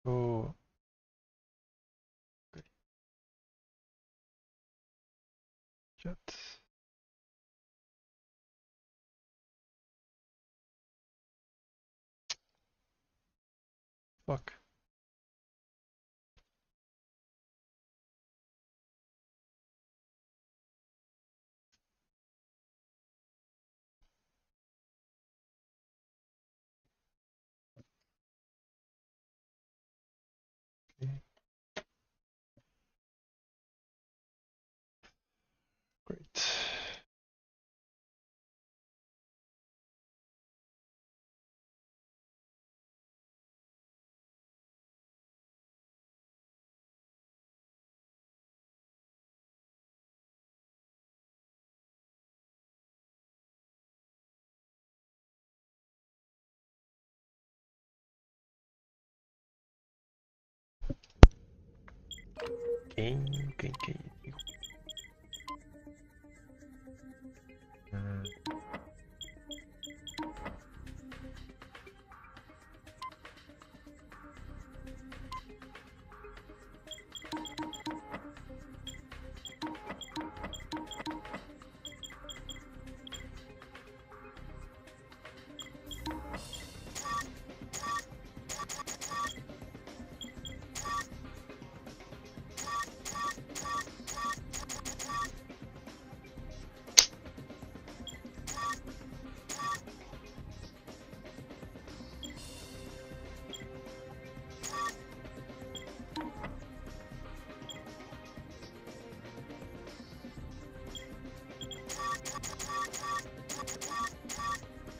Oh, good chat. Fuck. Okay, great. Okay. Mm.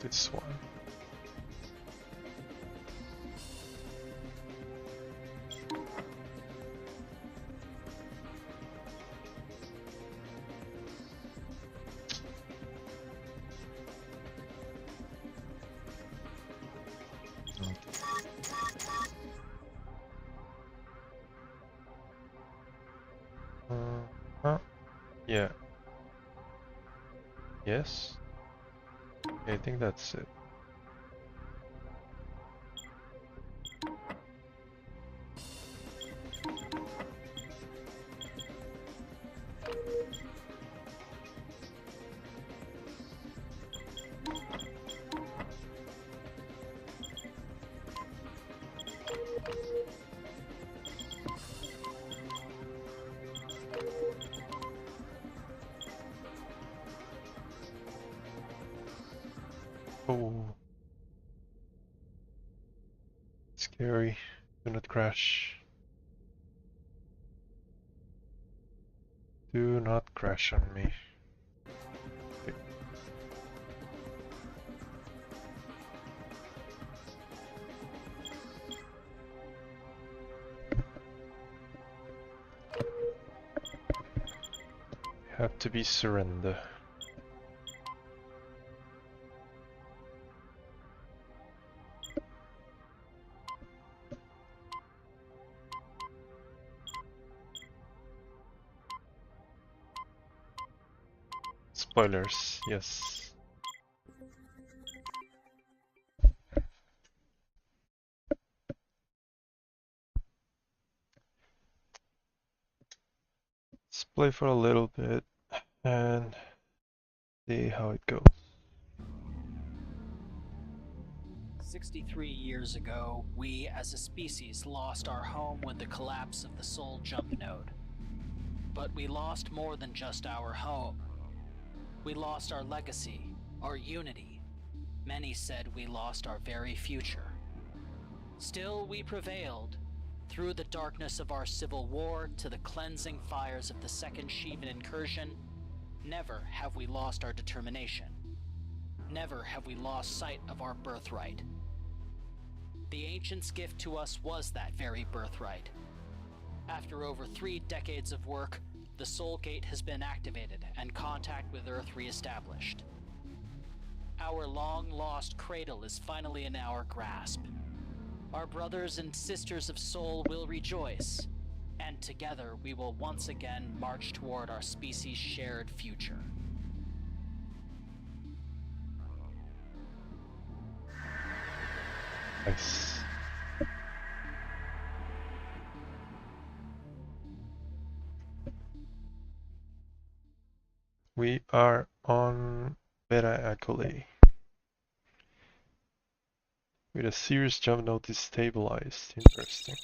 This one. Huh? Yeah. Yes. Okay, I think that's it. Oh, scary. Do not crash. Do not crash on me. Okay. Have to be surrender. Spoilers, yes. Let's play for a little bit and see how it goes. 63 years ago, we as a species lost our home with the collapse of the Sol jump node. But we lost more than just our home. We lost our legacy, our unity. Many said we lost our very future. Still, we prevailed. Through the darkness of our civil war to the cleansing fires of the Second Shivan incursion, never have we lost our determination. Never have we lost sight of our birthright. The Ancients' gift to us was that very birthright. After over 3 decades of work, the Soul Gate has been activated and contact with Earth reestablished. Our long-lost cradle is finally in our grasp. Our brothers and sisters of Soul will rejoice, and together we will once again march toward our species' shared future. Nice. we are on Beta Accolade. With a serious jump node destabilized. Interesting.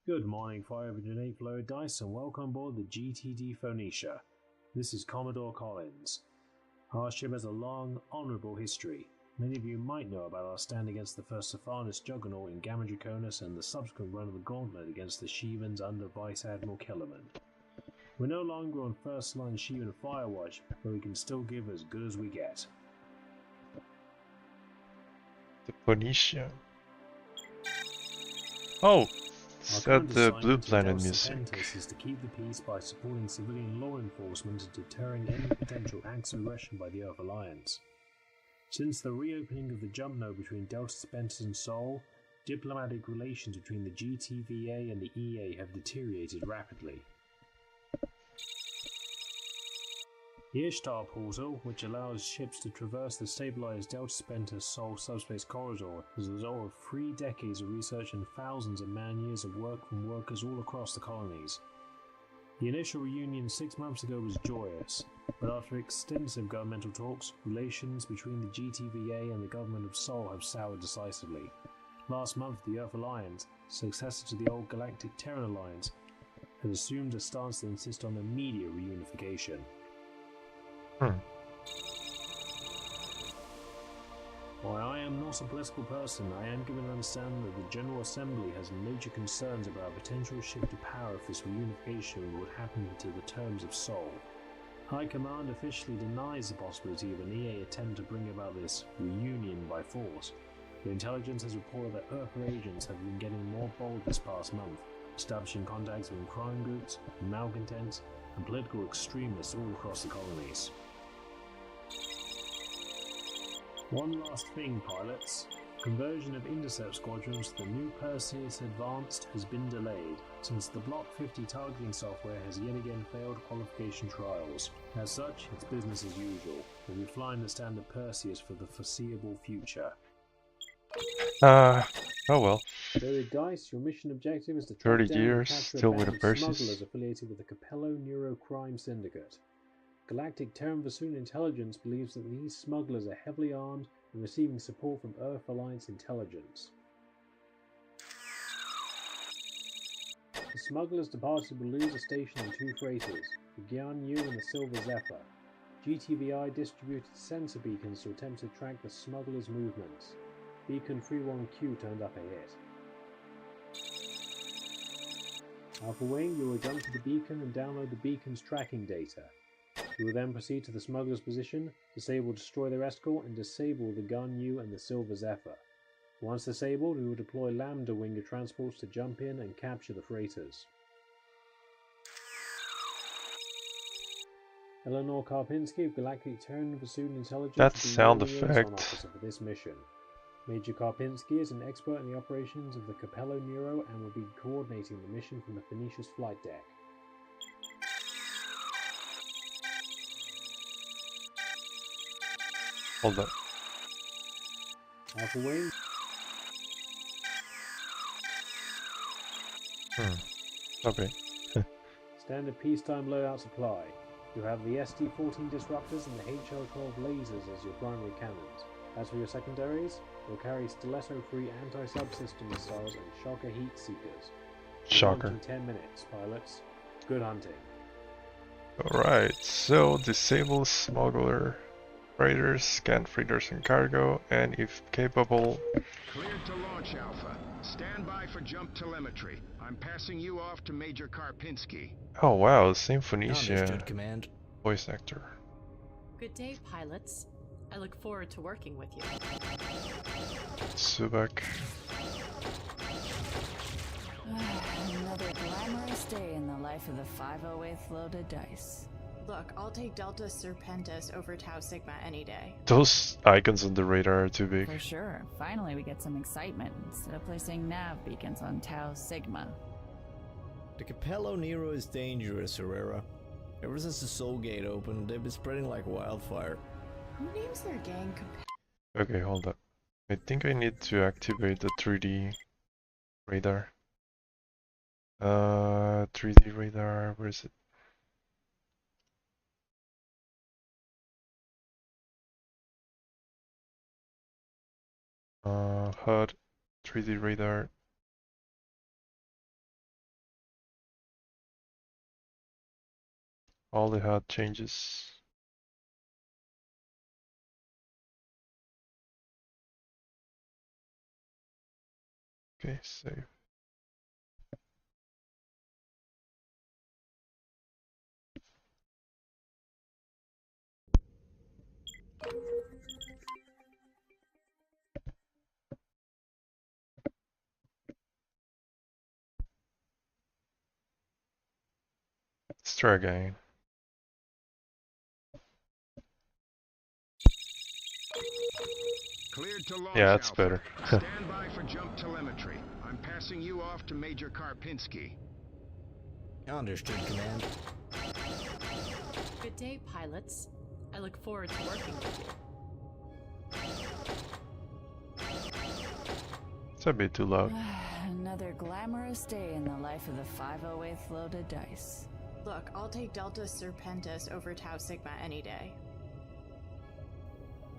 Good morning, 508 Flow Dice, and welcome aboard the GTD Phoenicia. This is Commodore Collins. Our ship has a long, honourable history. Many of you might know about our stand against the first Sepharnist juggernaut in Gamma Draconis and the subsequent run of the gauntlet against the Shevans under Vice Admiral Kellerman. We're no longer on first line Shevan Firewatch, but we can still give as good as we get. The Phoenicia. Oh! Set the Blue Planet music. Is to keep the peace by supporting civilian law enforcement and deterring any potential acts of aggression by the Earth Alliance. Since the reopening of the jump node between Delta Spencer and Sol, diplomatic relations between the GTVA and the EA have deteriorated rapidly. The Ishtar portal, which allows ships to traverse the stabilized Delta Spencer-Sol subspace corridor, is the result of 3 decades of research and thousands of man-years of work from workers all across the colonies. The initial reunion 6 months ago was joyous, but after extensive governmental talks, relations between the GTVA and the government of Sol have soured decisively. Last month, the Earth Alliance, successor to the old Galactic Terran Alliance, had assumed a stance to insist on immediate reunification. While I am not a political person, I am given to understand that the General Assembly has major concerns about a potential shift to power if this reunification would happen to the terms of Sol. High Command officially denies the possibility of an EA attempt to bring about this reunion by force, but intelligence has reported that Earth agents have been getting more bold this past month, establishing contacts with crime groups, malcontents, and political extremists all across the colonies. One last thing, pilots. Conversion of intercept squadrons to the new Perseus Advanced has been delayed, since the Block 50 targeting software has yet again failed qualification trials. As such, it's business as usual. We'll be flying the standard Perseus for the foreseeable future. Oh well. David Dice, your mission objective is to 30 track down years, and capture still a with band a of smugglers Perseus. affiliated with the Capello Neuro Crime Syndicate. Galactic Terran Vassoon Intelligence believes that these smugglers are heavily armed and receiving support from Earth Alliance intelligence. The smugglers departed will lose a station and 2 freighters, the Gyan Yu and the Silver Zephyr. GTVI distributed sensor beacons to attempt to track the smugglers' movements. Beacon 31Q turned up a hit. Alpha Wing, you will jump to the beacon and download the beacon's tracking data. You will then proceed to the smugglers' position, destroy their escort, and disable the Gun U and the Silver Zephyr. Once disabled, we will deploy Lambda Winger transports to jump in and capture the freighters. Eleanor Karpinski of Galactic Terran Vassoon Intelligence That will be sound your liaison effect. officer for this mission. Major Karpinski is an expert in the operations of the Capello Neuro and will be coordinating the mission from the Phoenicia's flight deck. Hold up. Alpha Wing, Okay. standard peacetime loadout supply. You have the SD-14 disruptors and the HL-12 lasers as your primary cannons. As for your secondaries, you'll carry Stiletto-free anti-subsystem missiles and Shocker heat seekers. Shocker. In 10 minutes, pilots. Good hunting. Alright, so disable smuggler freighters, scan freighters and cargo, and if capable... Cleared to launch, Alpha. Stand by for jump telemetry. I'm passing you off to Major Karpinski. Oh wow, same Phoenicia Understood, Command. voice actor. Good day, pilots. I look forward to working with you. Subak. Another glamorous day in the life of the 508th loaded dice. Look, I'll take Delta Serpentis over Tau Sigma any day. Those icons on the radar are too big. For sure. Finally, we get some excitement instead of placing nav beacons on Tau Sigma. The Capello Nero is dangerous, Herrera. Ever since the Soul Gate opened, they've been spreading like wildfire. Who names their gang Okay, hold up. I think I need to activate the 3D radar. 3D radar, where is it? HUD, 3D radar. All the HUD changes. Okay, save. Let's try again. Cleared to launch, Yeah, that's Alpha. better. Stand by for jump telemetry. I'm passing you off to Major Karpinski. Understood, Command. Good day, pilots. I look forward to working with you. It's a bit too loud. Another glamorous day in the life of the 508th loaded dice. Look, I'll take Delta Serpentis over Tau Sigma any day.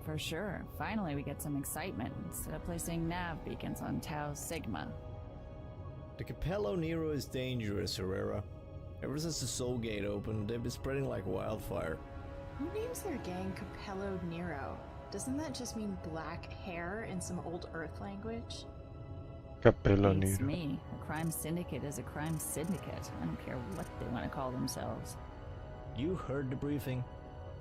For sure. Finally, we get some excitement instead of placing nav beacons on Tau Sigma. The Capello Nero is dangerous, Herrera. Ever since the Soul Gate opened, they've been spreading like wildfire. Who names their gang Capello Nero? Doesn't that just mean black hair in some old Earth language? Capello Beats Nero. me. A crime syndicate is a crime syndicate. I don't care what they want to call themselves. You heard the briefing.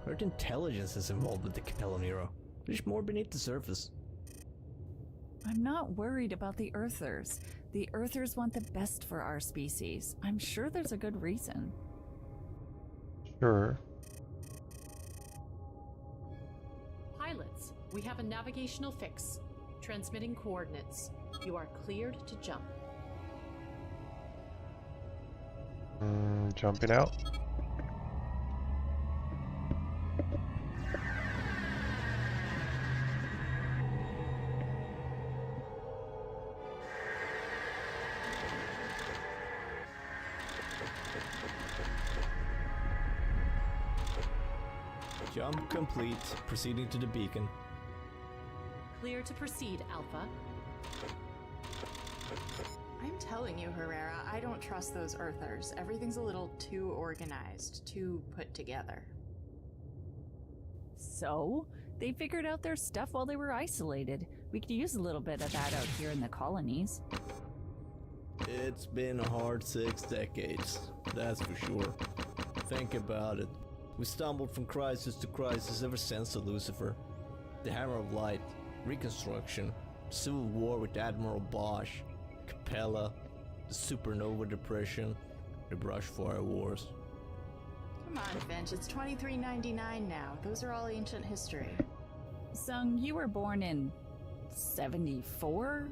Earth intelligence is involved with the Capello Nero. There's more beneath the surface. I'm not worried about the Earthers. The Earthers want the best for our species. I'm sure there's a good reason. Sure. Pilots, we have a navigational fix. Transmitting coordinates. You are cleared to jump. Jumping out. Jump complete. Proceeding to the beacon. Clear to proceed, Alpha. I'm telling you, Herrera, I don't trust those Earthers. Everything's a little too organized, too put together. So, they figured out their stuff while they were isolated. We could use a little bit of that out here in the colonies. It's been a hard 6 decades, that's for sure. Think about it. We stumbled from crisis to crisis ever since the Lucifer. The Hammer of Light, Reconstruction, Civil War with Admiral Bosch, Capella, the Supernova Depression, the Brushfire Wars. Come on, Finch, it's 2399 now. Those are all ancient history. Sung, you were born in 74?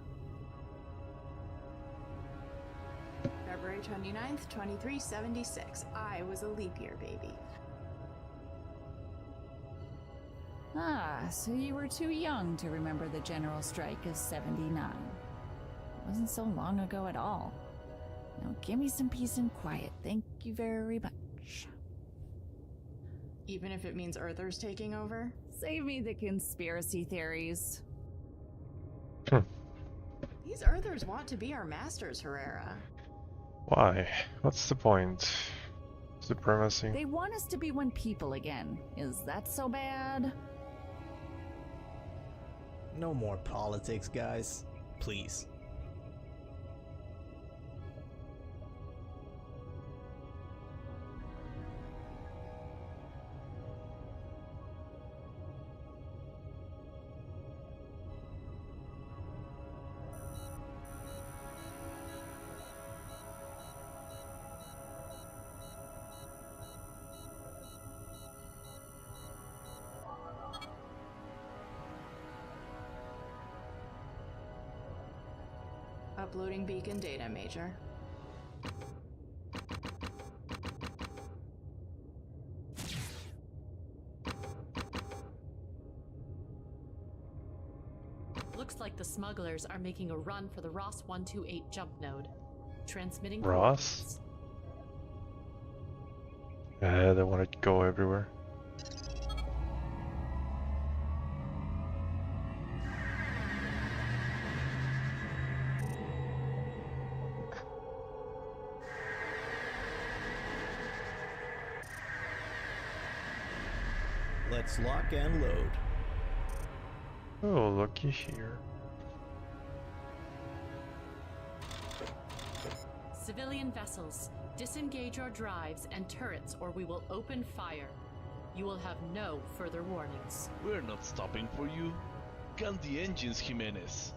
February 29th, 2376. I was a leap year baby. Ah, so you were too young to remember the general strike of 79. It wasn't so long ago at all. Now give me some peace and quiet. Thank you very much. Even if it means Earthers taking over? Save me the conspiracy theories. These Earthers want to be our masters, Herrera. Why? What's the point? Supremacy? They want us to be one people again. Is that so bad? No more politics, guys. Please. Uploading beacon data, Major. Looks like the smugglers are making a run for the Ross 128 jump node. Transmitting Ross? coordinates. They want to go everywhere. Let's lock and load. Oh, looky here. Civilian vessels, disengage your drives and turrets or we will open fire. You will have no further warnings. We're not stopping for you. Gun the engines, Jimenez.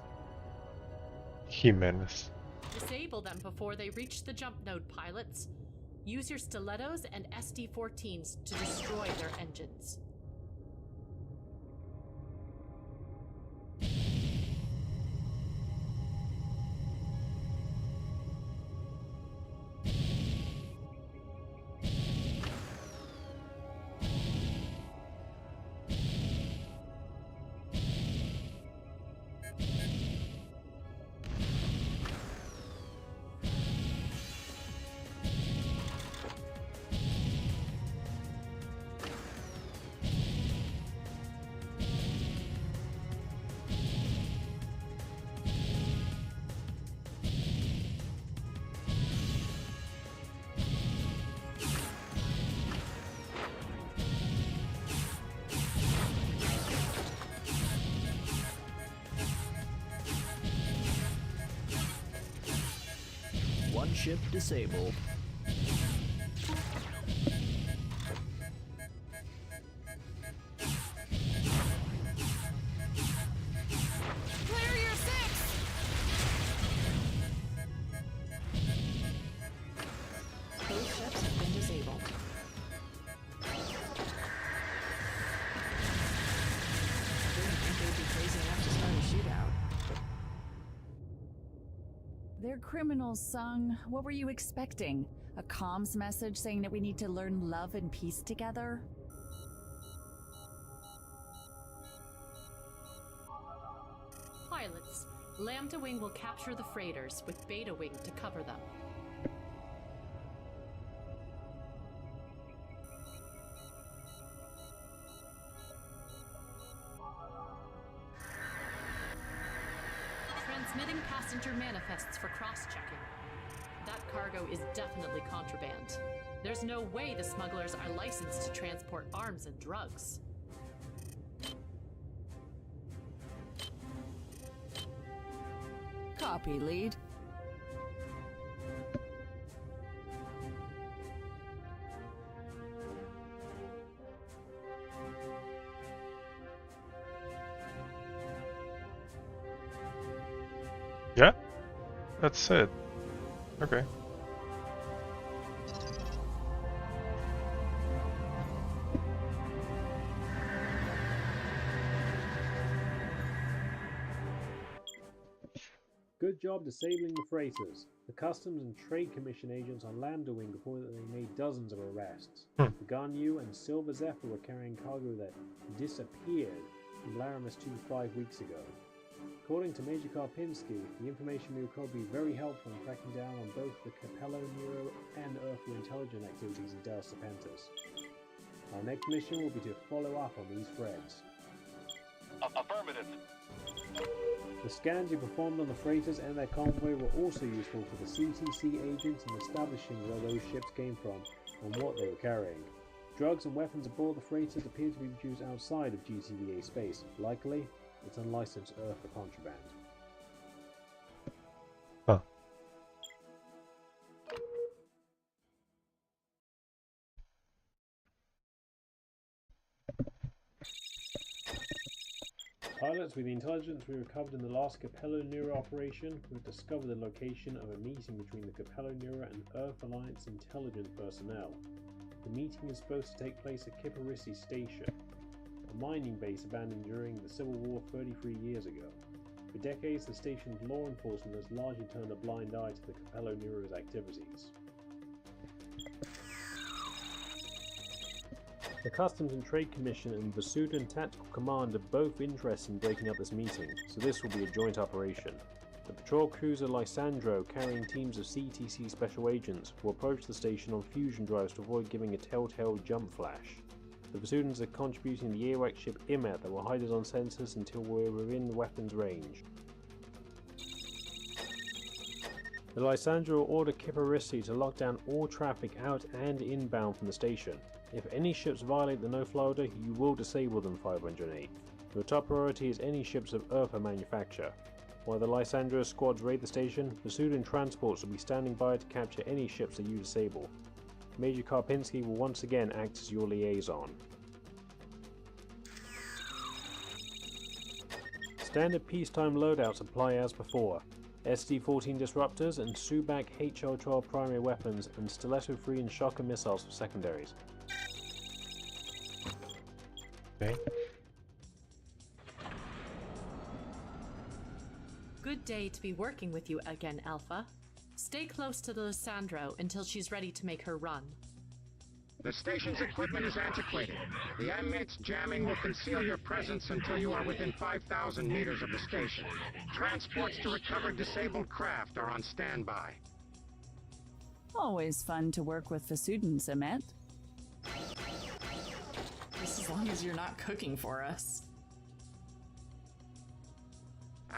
Jimenez. Disable them before they reach the jump node, pilots. Use your stilettos and SD-14s to destroy their engines. One ship disabled. Clear your six! Both ships have been disabled. Didn't think they'd be crazy enough to start a shootout. They're criminals, Sung. What were you expecting? A comms message saying that we need to learn love and peace together? Pilots, Lambda Wing will capture the freighters with Beta Wing to cover them. Transmitting passenger manifests for cross-checking. That cargo is definitely contraband. There's no way the smugglers are licensed to transport arms and drugs. Copy, lead. Yeah? That's it. Okay. Good job disabling the freighters. The Customs and Trade Commission agents on Lambda Wing reported that they made dozens of arrests. Hmm. The Garnu and Silver Zephyr were carrying cargo that disappeared from Laramus 2 5 weeks ago. According to Major Karpinski, the information we record will be very helpful in cracking down on both the Capello Neuro and Earthly intelligence activities in Del Serpentis. Our next mission will be to follow up on these threads. Affirmative. The scans you performed on the freighters and their convoy were also useful for the CTC agents in establishing where those ships came from and what they were carrying. Drugs and weapons aboard the freighters appear to be produced outside of GTVA space. Likely, it's unlicensed Earth for contraband. Huh. Pilots, with the intelligence we recovered in the last Capello Neuro operation, we've discovered the location of a meeting between the Capello Neuro and Earth Alliance intelligence personnel. The meeting is supposed to take place at Kipparissi Station, a mining base abandoned during the Civil War 33 years ago. For decades, the station's law enforcement has largely turned a blind eye to the Capello Neuro's activities. The Customs and Trade Commission and the Sudan Tactical Command are both interested in breaking up this meeting, so this will be a joint operation. The patrol cruiser Lysandro, carrying teams of CTC special agents, will approach the station on fusion drives to avoid giving a telltale jump flash. The Basudans are contributing the earwax ship Imet that will hide us on sensors until we're within weapons range. The Lysandro will order Kipparissi to lock down all traffic out and inbound from the station. If any ships violate the no-fly order, you will disable them 508. Your top priority is any ships of Earther manufacture. While the Lysandra squads raid the station, the Sudan transports will be standing by to capture any ships that you disable. Major Karpinski will once again act as your liaison. Standard peacetime loadouts apply as before. SD-14 disruptors and Subak HR-12 primary weapons and stiletto-free and shocker missiles for secondaries. Okay. Good day to be working with you again, Alpha. Stay close to the Lysandro until she's ready to make her run. The station's equipment is antiquated. The M-MIT's jamming will conceal your presence until you are within 5,000 meters of the station. Transports to recover disabled craft are on standby. Always fun to work with the students, Emmett. Just as long as you're not cooking for us.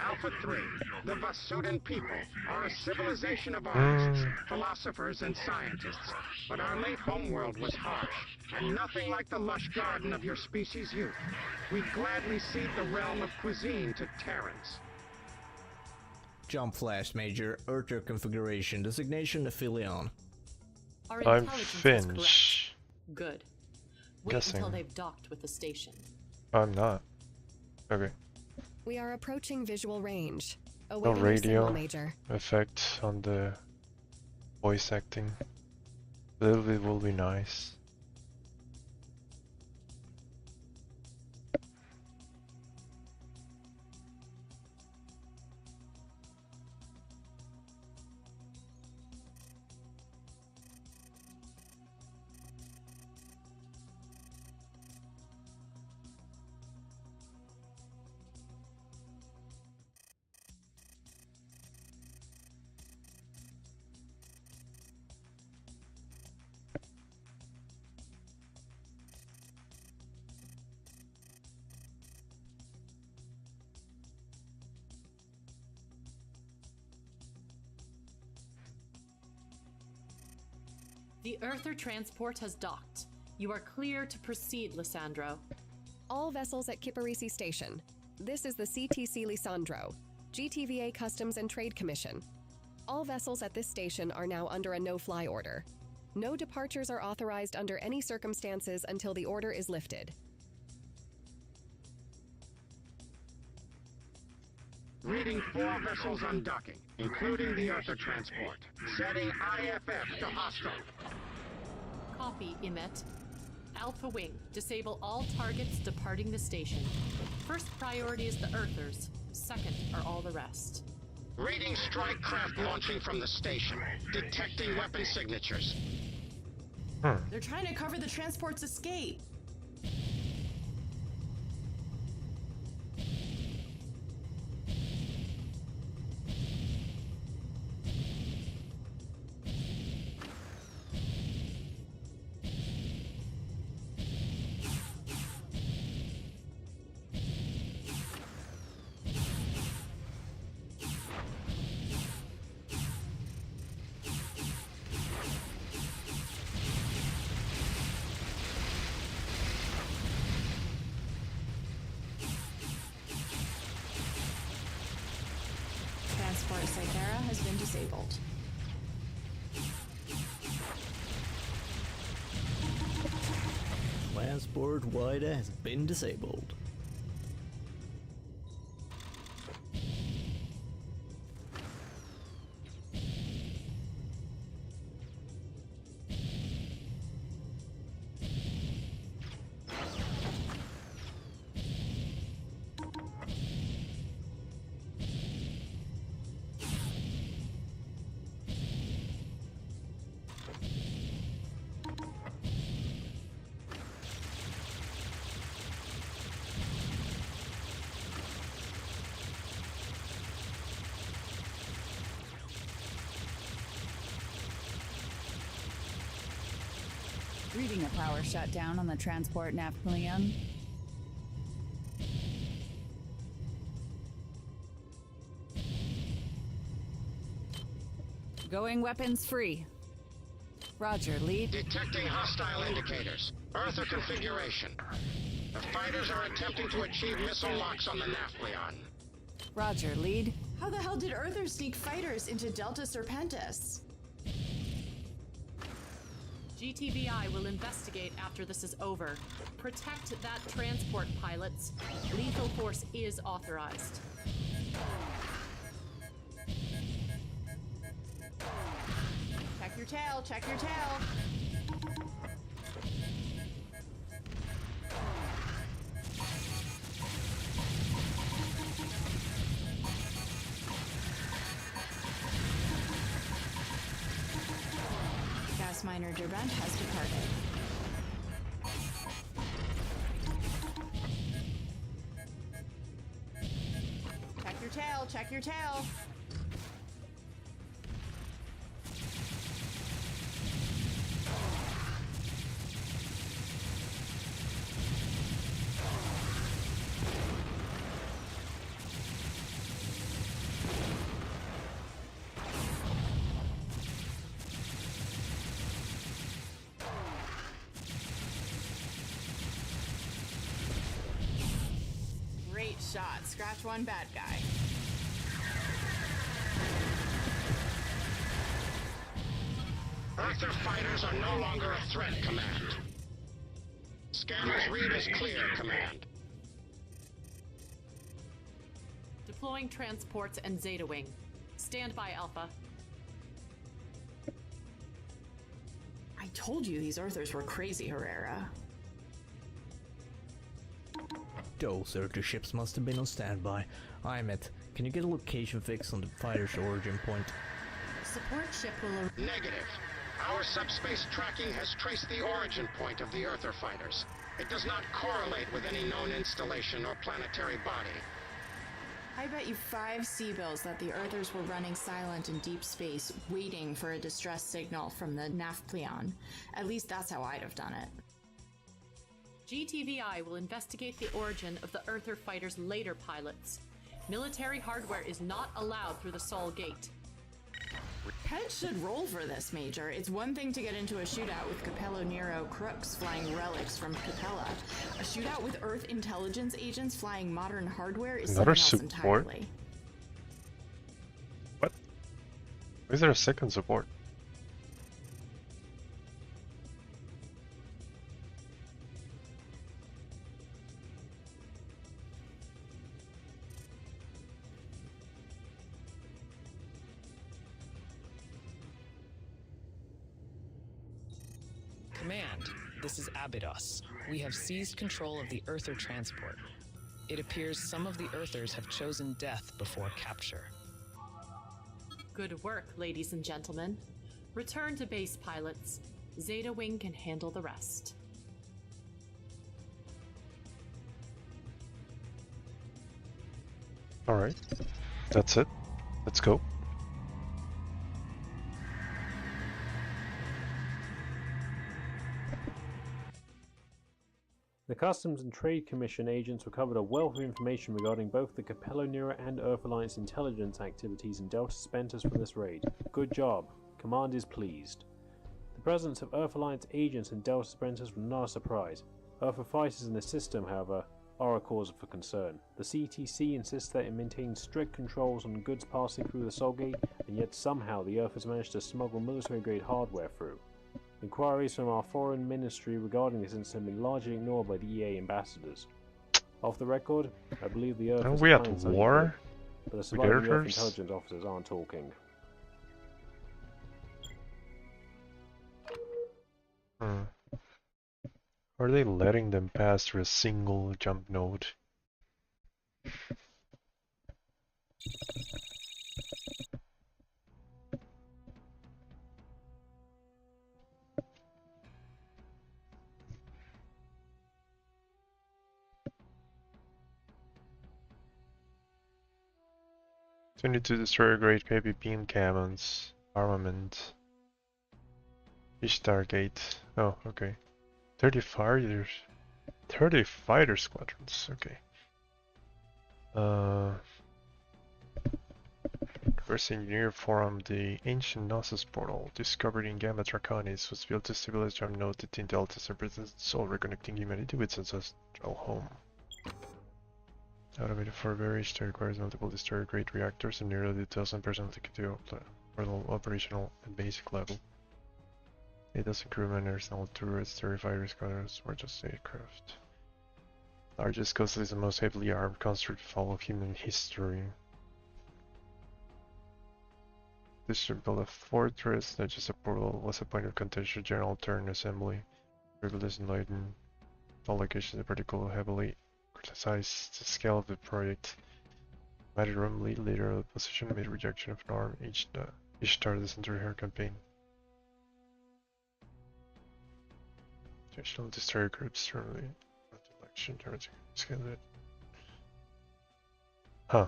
Alpha 3, the Vasudan people are a civilization of artists, philosophers, and scientists. But our late homeworld was harsh, and nothing like the lush garden of your species' youth. We gladly cede the realm of cuisine to Terrans. Jump flash, Major. Earther configuration. Designation Aphelion. Our I'm intelligence is Finch. correct. Good. Wait Guessing. until they've docked with the station. I'm not. Okay. We are approaching visual range. No Awaiting your signal, radio Major. effect on the voice acting. A little bit will be nice. The Earther transport has docked. You are clear to proceed, Lysandro. All vessels at Kiparisi Station. This is the CTC Lysandro, GTVA Customs and Trade Commission. All vessels at this station are now under a no-fly order. No departures are authorized under any circumstances until the order is lifted. Reading 4 vessels undocking, including the Earther transport. Setting IFF to hostile. Copy, Emmet. Alpha Wing, disable all targets departing the station. First priority is the Earthers. Second are all the rest. Reading strike craft launching from the station. Detecting weapon signatures. They're trying to cover the transport's escape. Transport Cythera has been disabled. Transport Wida has been disabled. Reading a power shutdown on the transport Napoleon. Going weapons free. Roger, lead. Detecting hostile indicators. Earther configuration. The fighters are attempting to achieve missile locks on the Naphleon. Roger, lead. How the hell did Earthers sneak fighters into Delta Serpentis? GTVI will investigate after this is over. Protect that transport, pilots. Lethal force is authorized. Check your tail, check your tail. Gas miner Durant has departed. Check your tail, check your tail. Great shot. Scratch one bad guy. Earther fighters are no longer a threat, Command. Scanners read as clear, Command. Deploying transports and Zeta Wing. Stand by, Alpha. I told you these Earthers were crazy, Herrera. Those Earther ships must have been on standby. Imet, can you get a location fix on the fighter's origin point? Support ship will... Negative. Our subspace tracking has traced the origin point of the Earther fighters. It does not correlate with any known installation or planetary body. I bet you 5 C-bills that the Earthers were running silent in deep space, waiting for a distress signal from the Naphleon. At least that's how I'd have done it. GTVI will investigate the origin of the Earther fighters' later pilots. Military hardware is not allowed through the Sol Gate. Heads should roll for this, Major. It's one thing to get into a shootout with Capello Nero crooks flying relics from Capella. A shootout with Earth intelligence agents flying modern hardware is Another something else support? entirely. What? Is there a second support? Command, this is Abydos. We have seized control of the Earther transport. It appears some of the Earthers have chosen death before capture. Good work, ladies and gentlemen. Return to base, pilots. Zeta Wing can handle the rest. Alright. That's it. Let's go. The Customs and Trade Commission agents recovered a wealth of information regarding both the Capello Nero and Earth Alliance intelligence activities in Delta Serpentis from this raid. Good job. Command is pleased. The presence of Earth Alliance agents in Delta Serpentis was not a surprise. Earth fighters in the system, however, are a cause for concern. The CTC insists that it maintains strict controls on goods passing through the Sol Gate, and yet somehow the Earth has managed to smuggle military-grade hardware through. Inquiries from our foreign ministry regarding this incident have been largely ignored by the EA ambassadors. Off the record, I believe the Earth Are is we at planning something war good, but the with surviving Earth Earthers? intelligence officers aren't talking. Are they letting them pass through a single jump node? "22 destroyer-grade heavy beam cannons, armament, Ishtar Gate." Oh, okay. 30 fighters. 30 fighter squadrons. Okay. First engineer from the ancient Gnosis portal, discovered in Gamma Draconis, was built to stabilize jump node that in Deltas represents soul reconnecting humanity with its ancestral home. Automated for various that requires multiple destroyer grade reactors and nearly 1,000 personnel to keep the operational and basic level. 8,000 crew members and all turrets, 35 squadrons, or just aircraft. Largest, costliest, and most heavily armed construct of all of human history. This should build a fortress, not just a portal, was a point of contention. General turn assembly. Regulus and Leiden. All locations are particularly heavily criticized the scale of the project. Madram, leader of the position, made rejection of Norm each start the center her campaign. Traditional destroyer groups strongly election targeting. Huh.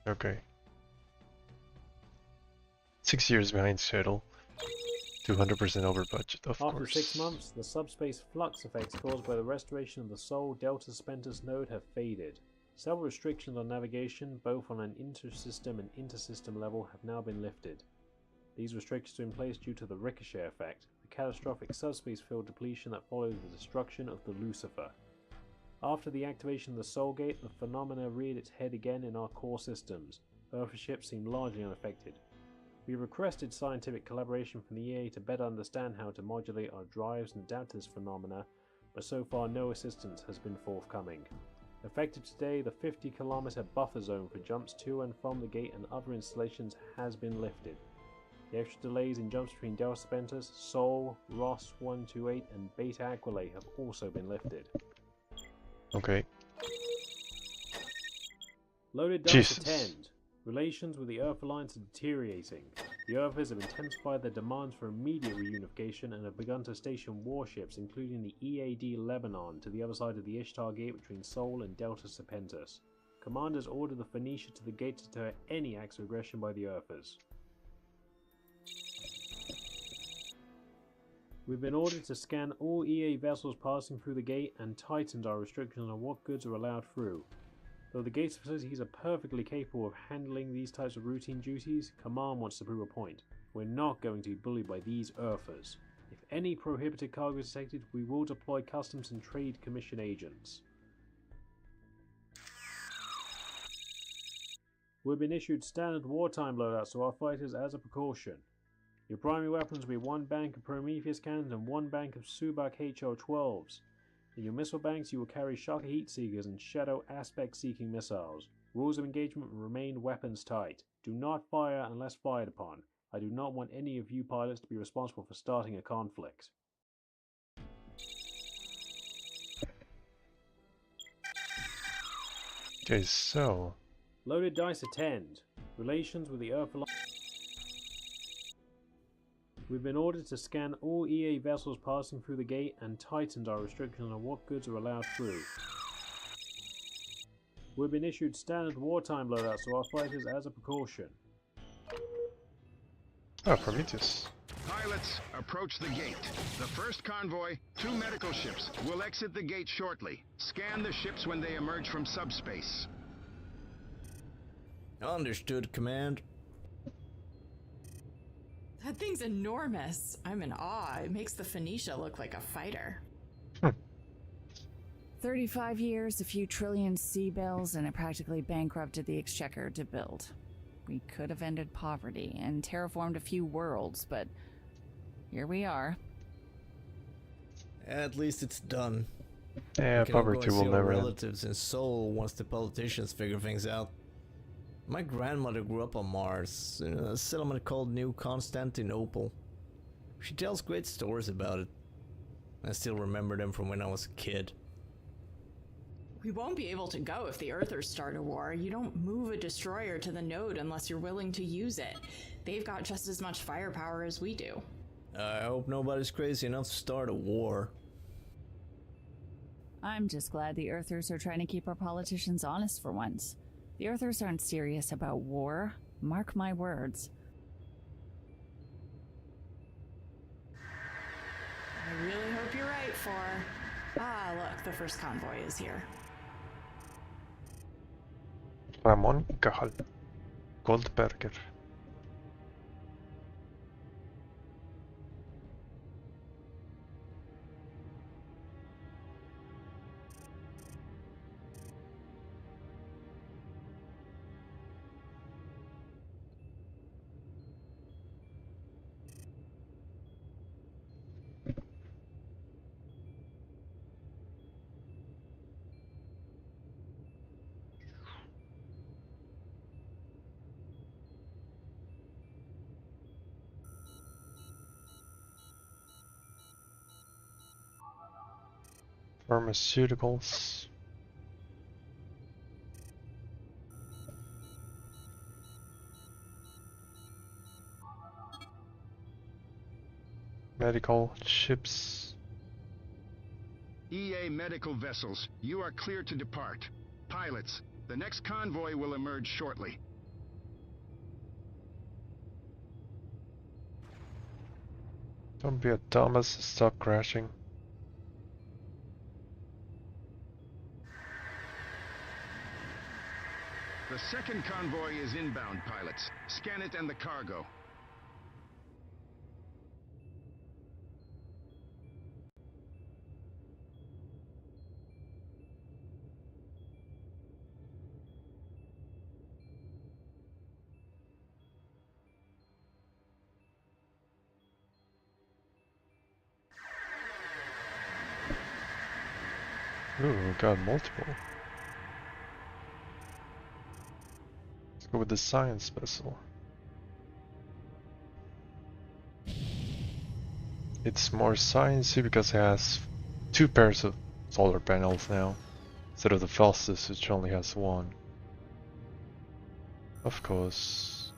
Okay. 6 years behind schedule. 200% over budget, of course. After 6 months, the subspace flux effects caused by the restoration of the Sol Delta Spentus node have faded. Several restrictions on navigation, both on an intersystem and intersystem level, have now been lifted. These restrictions are in place due to the ricochet effect, the catastrophic subspace field depletion that follows the destruction of the Lucifer. After the activation of the Sol Gate, the phenomena reared its head again in our core systems. Earth ships seem largely unaffected. We requested scientific collaboration from the EA to better understand how to modulate our drives and adapt to this phenomena, but so far no assistance has been forthcoming. Effective today, the 50-kilometer buffer zone for jumps to and from the gate and other installations has been lifted. The extra delays in jumps between Delta Spentus, Sol, Ross 128 and Beta Aquila have also been lifted. Okay. Loaded dice attend. Relations with the Earth Alliance are deteriorating. The Earthers have intensified their demands for immediate reunification and have begun to station warships, including the EAD Lebanon, to the other side of the Ishtar Gate between Sol and Delta Serpentis. Commanders ordered the Phoenicia to the gate to deter any acts of aggression by the Earthers. We've been ordered to scan all EA vessels passing through the gate and tightened our restrictions on what goods are allowed through. Though the gate's facilities are perfectly capable of handling these types of routine duties, Command wants to prove a point. We're not going to be bullied by these Earthers. If any prohibited cargo is detected, we will deploy Customs and Trade Commission agents. We've been issued standard wartime loadouts to our fighters as a precaution. Your primary weapons will be 1 bank of Prometheus cannons and 1 bank of Subak HO-12s. In your missile banks, you will carry Shaka Heat Seekers and Shadow Aspect-seeking missiles. Rules of engagement will remain weapons tight. Do not fire unless fired upon. I do not want any of you pilots to be responsible for starting a conflict. Okay, so... Loaded dice attend. Relations with the Earth Alliance. We've been ordered to scan all EA vessels passing through the gate and tightened our restrictions on what goods are allowed through. We've been issued standard wartime loadouts to our fighters as a precaution. Oh, Prometheus. Pilots, approach the gate. The first convoy, 2 medical ships, will exit the gate shortly. Scan the ships when they emerge from subspace. Understood, Command. That thing's enormous. I'm in awe. It makes the Phoenicia look like a fighter. 35 years, a few trillion sea bills, and it practically bankrupted the exchequer to build. We could have ended poverty and terraformed a few worlds, but here we are. At least it's done. Yeah, poverty will never end. Relatives in Sol once the politicians figure things out. My grandmother grew up on Mars, in a settlement called New Constantinople. She tells great stories about it. I still remember them from when I was a kid. We won't be able to go if the Earthers start a war. You don't move a destroyer to the node unless you're willing to use it. They've got just as much firepower as we do. I hope nobody's crazy enough to start a war. I'm just glad the Earthers are trying to keep our politicians honest for once. The Earthers aren't serious about war. Mark my words. I really hope you're right, For. Ah, look, the first convoy is here. Ramon Cajal. Goldberger. Pharmaceuticals. Medical ships. EA medical vessels, you are clear to depart. Pilots, the next convoy will emerge shortly. Don't be a dumbass, stop crashing. The second convoy is inbound, pilots. Scan it and the cargo. Ooh, got multiple. Let's go with the science vessel. It's more sciencey because it has 2 pairs of solar panels now, instead of the fastest which only has 1. Of course.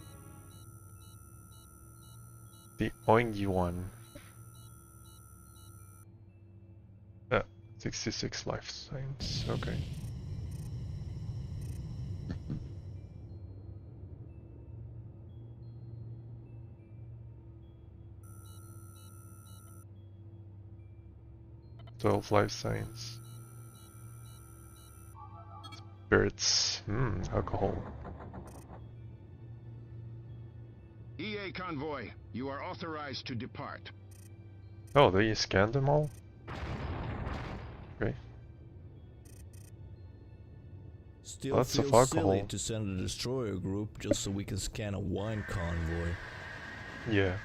The oingy one. 66 life signs, okay. Twelve life signs. Spirits. Alcohol. EA convoy, you are authorized to depart. Oh, they scanned them all? Okay. Still Lots of feels silly alcohol. to send a destroyer group just so we can scan a wine convoy. Yeah.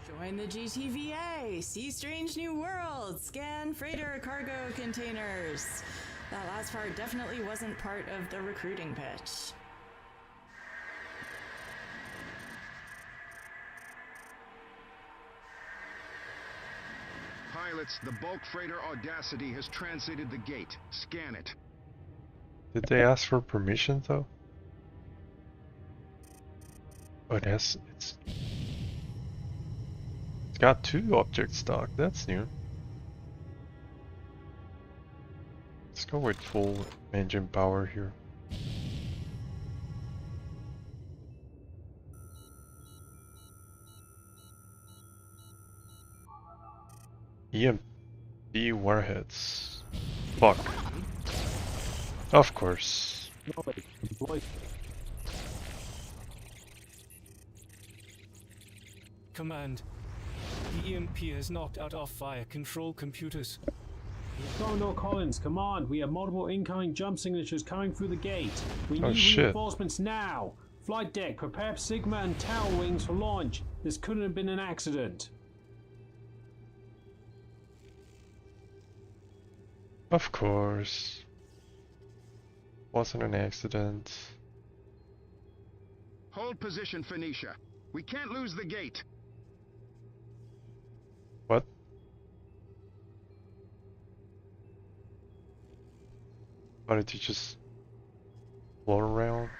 Join the GTVA, see strange new worlds, scan freighter cargo containers. That last part definitely wasn't part of the recruiting pitch. Pilots, the bulk freighter Audacity has transited the gate. Scan it. Did they ask for permission though? Oh, it's got 2 object stock, that's new. Let's go with full engine power here. EMP warheads. Fuck. Of course. Command. The EMP has knocked out our fire control computers. Commodore Collins, command. We have multiple incoming jump signatures coming through the gate. We Oh, need shit. reinforcements now. Flight deck, prepare Sigma and Tau wings for launch. This couldn't have been an accident. Of course. Wasn't an accident. Hold position, Phoenicia. We can't lose the gate. What? Why did you just float around?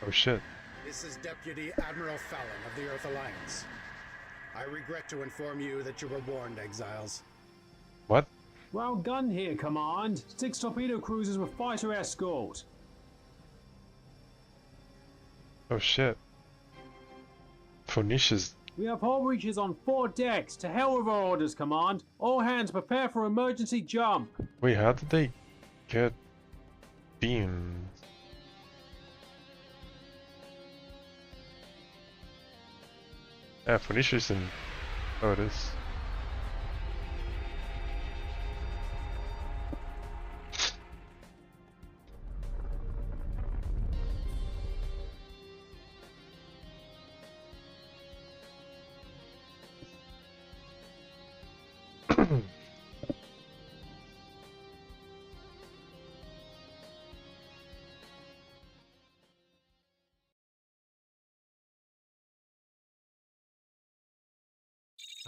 Oh shit. This is Deputy Admiral Fallon of the Earth Alliance. I regret to inform you that you were warned, exiles. What? Well gun here, command. 6 torpedo cruisers with fighter escort. Oh shit. Phoenicia's. We have hull breaches on 4 decks. To hell with our orders, command. All hands prepare for emergency jump. Wait, how did they get beamed? Yeah, Phoenicia's in. Oh, it is.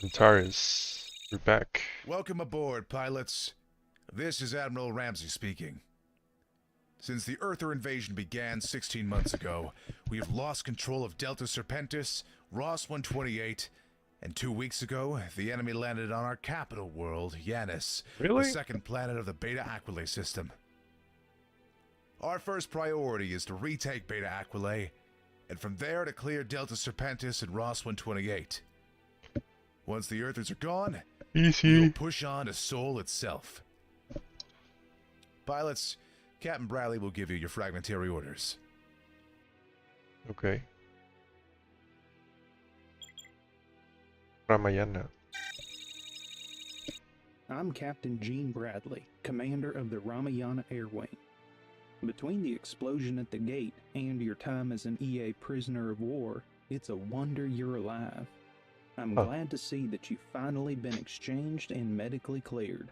Antares. We're back. Welcome aboard, pilots. This is Admiral Ramsey speaking. Since the Earther invasion began 16 months ago, we have lost control of Delta Serpentis, Ross 128, and 2 weeks ago, the enemy landed on our capital world, Yanis, Really? the second planet of the Beta Aquilae system. Our first priority is to retake Beta Aquilae, and from there to clear Delta Serpentis and Ross 128. Once the Earthers are gone, we will push on to Sol itself. Pilots, Captain Bradley will give you your fragmentary orders. Okay. Ramayana. I'm Captain Gene Bradley, commander of the Ramayana Air Wing. Between the explosion at the gate and your time as an EA prisoner of war, it's a wonder you're alive. I'm glad to see that you've finally been exchanged and medically cleared.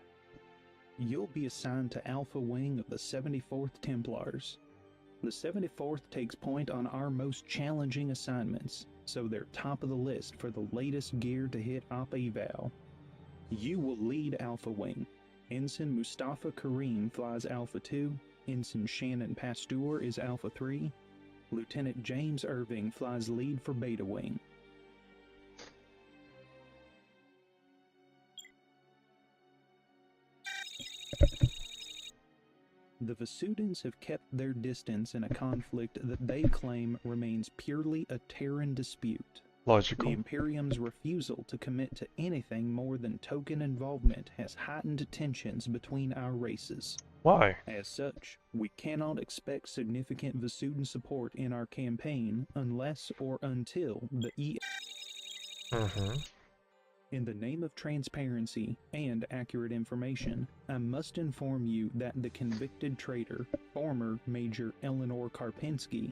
You'll be assigned to Alpha Wing of the 74th Templars. The 74th takes point on our most challenging assignments, so they're top of the list for the latest gear to hit Op Eval. You will lead Alpha Wing. Ensign Mustafa Kareem flies Alpha 2, Ensign Shannon Pasteur is Alpha 3, Lieutenant James Irving flies lead for Beta Wing. The Vasudans have kept their distance in a conflict that they claim remains purely a Terran dispute. Logical. The Imperium's refusal to commit to anything more than token involvement has heightened tensions between our races. Why? As such, we cannot expect significant Vasudan support in our campaign unless or until the In the name of transparency and accurate information, I must inform you that the convicted traitor, former Major Eleanor Karpinski,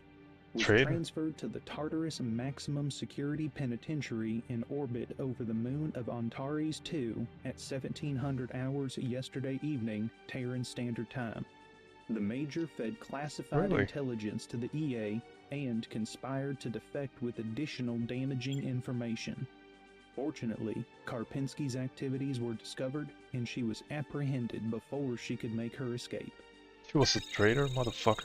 was transferred to the Tartarus Maximum Security Penitentiary in orbit over the moon of Antares II at 1700 hours yesterday evening, Terran Standard Time. The Major fed classified intelligence to the EA and conspired to defect with additional damaging information. Fortunately, Karpinski's activities were discovered and she was apprehended before she could make her escape. She was a traitor, motherfucker.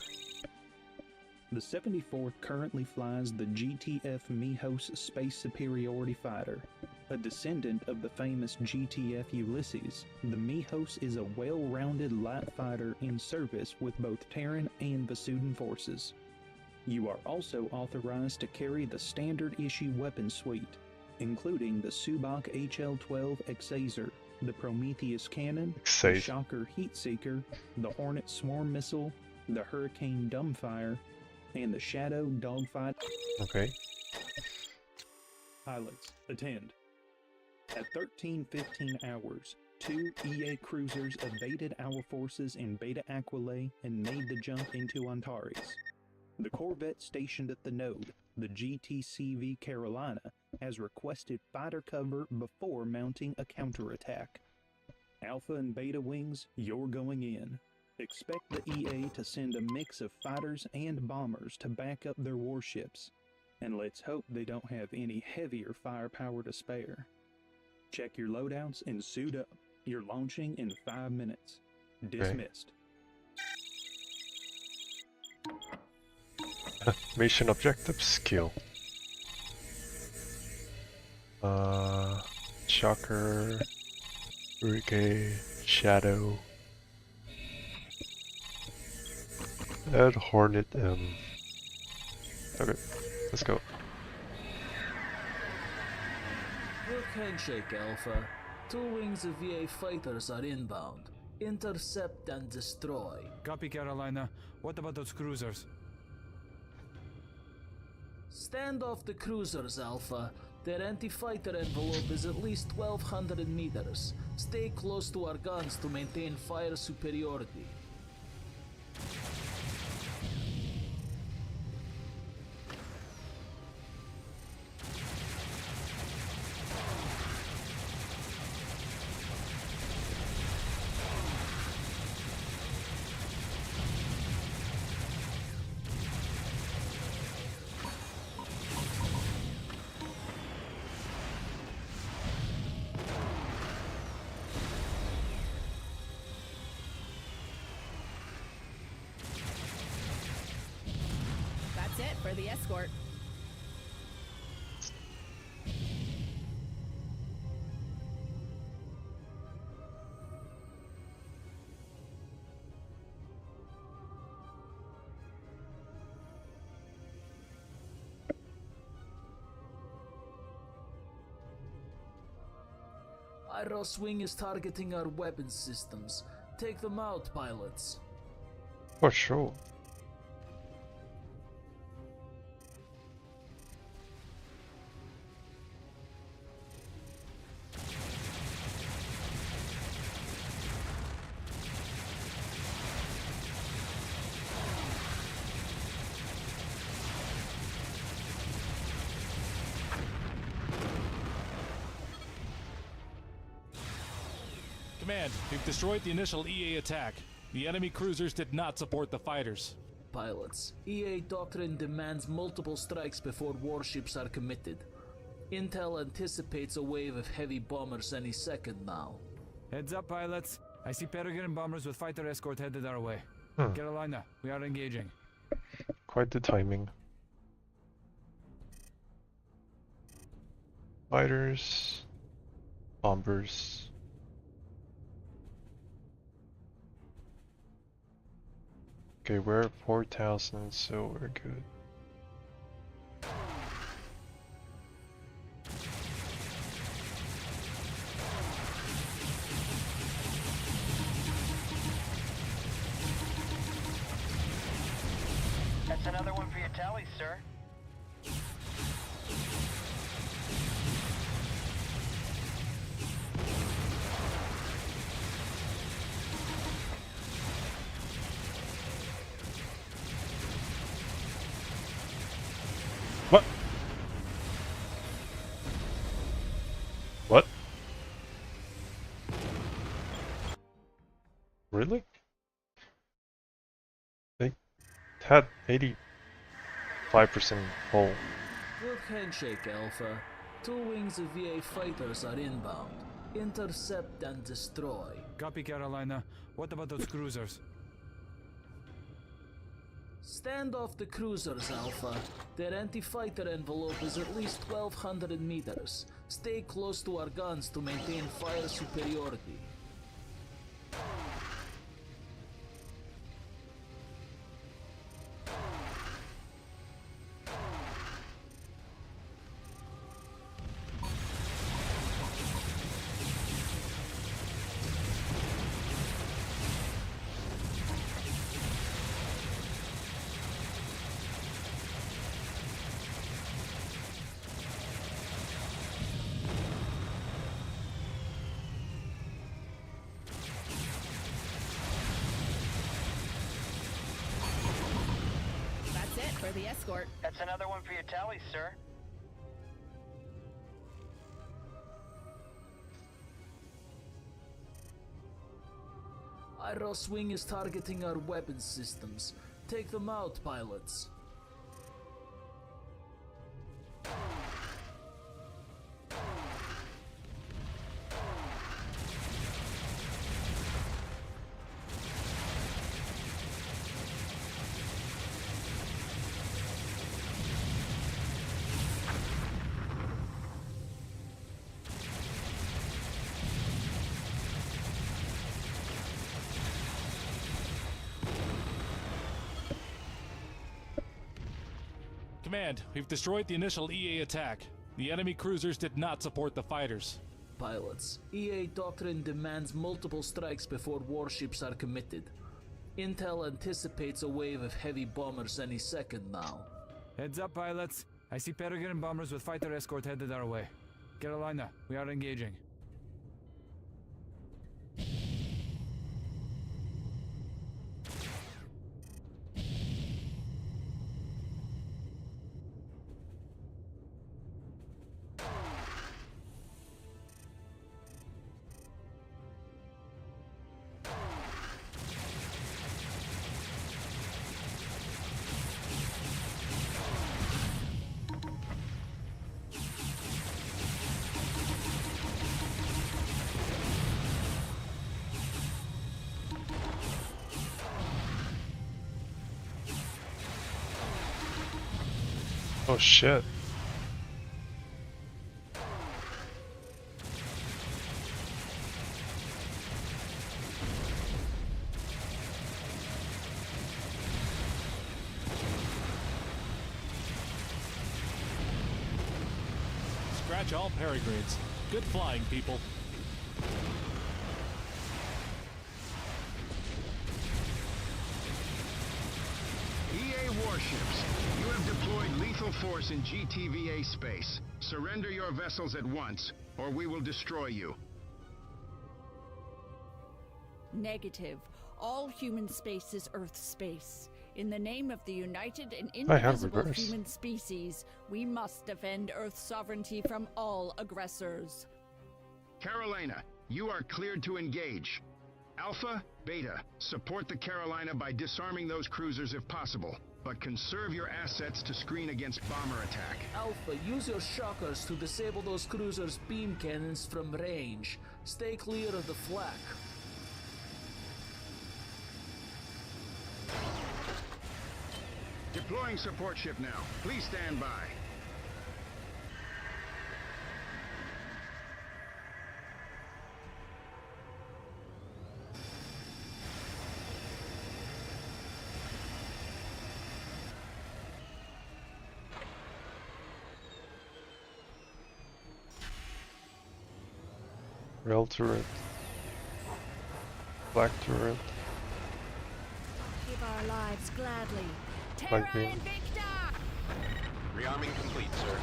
The 74th currently flies the GTF Mihos Space Superiority Fighter. A descendant of the famous GTF Ulysses, the Mihos is a well-rounded light fighter in service with both Terran and Vasudan forces. You are also authorized to carry the standard issue weapon suite, including the Subak HL-12 Exazer, the Prometheus Cannon, the Shocker Heat Seeker, the Hornet Swarm Missile, the Hurricane Dumbfire, and the Shadow Dogfight. Okay. Pilots, attend. At 13:15 hours, 2 EA cruisers evaded our forces in Beta Aquilae and made the jump into Antares. The corvette stationed at the node, the GTCV Carolina, has requested fighter cover before mounting a counterattack. Alpha and Beta Wings, you're going in. Expect the EA to send a mix of fighters and bombers to back up their warships. And let's hope they don't have any heavier firepower to spare. Check your loadouts and suit up. You're launching in 5 minutes. Dismissed. Mission objective skill. Shocker, Hurricane, Shadow, and Hornet M. Okay, let's go. Quick handshake, Alpha. 2 wings of VA fighters are inbound. Intercept and destroy. Copy, Carolina. What about those cruisers? Stand off the cruisers, Alpha. Their anti-fighter envelope is at least 1,200 meters. Stay close to our guns to maintain fire superiority. for the escort. Iros Wing is targeting our weapon systems. Take them out, pilots. For sure. Command, we've destroyed the initial EA attack. The enemy cruisers did not support the fighters. Pilots, EA doctrine demands multiple strikes before warships are committed. Intel anticipates a wave of heavy bombers any second now. Heads up, pilots. I see Peregrine bombers with fighter escort headed our way. Carolina, we are engaging. Quite the timing. Fighters, bombers. Okay, we're at 4,000, so we're good. That's another one for your tally, sir. What? What? Really? They had 85% full. Good handshake, Alpha. 2 wings of VA fighters are inbound. Intercept and destroy. Copy, Carolina. What about those cruisers? Stand off the cruisers, Alpha. Their anti-fighter envelope is at least 1,200 meters. Stay close to our guns to maintain fire superiority. For the escort. That's another one for your tally, sir. Iros Wing is targeting our weapon systems. Take them out, pilots. Command, we've destroyed the initial EA attack. The enemy cruisers did not support the fighters. Pilots, EA doctrine demands multiple strikes before warships are committed. Intel anticipates a wave of heavy bombers any second now. Heads up, pilots. I see Peregrine bombers with fighter escort headed our way. Carolina, we are engaging. Oh shit. Scratch all peregrines. Good flying, people. EA warships, you have deployed lethal force in GTVA space. Surrender your vessels at once, or we will destroy you. Negative. All human space is Earth space. In the name of the united and I have indivisible reverse. human species, we must defend Earth's sovereignty from all aggressors. Carolina, you are cleared to engage. Alpha, Beta, support the Carolina by disarming those cruisers if possible, but conserve your assets to screen against bomber attack. Alpha, use your shockers to disable those cruisers' beam cannons from range. Stay clear of the flak. Deploying support ship now. Please stand by. Rail turret. Black turret. Give our lives gladly. Flank beam. Rearming complete, sir.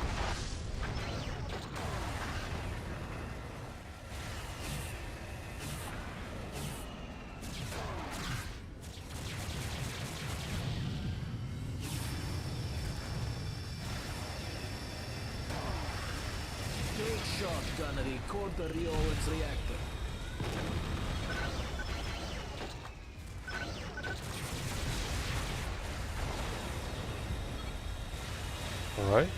Great shot, gunnery. Core the Riolin's reactor. Alright.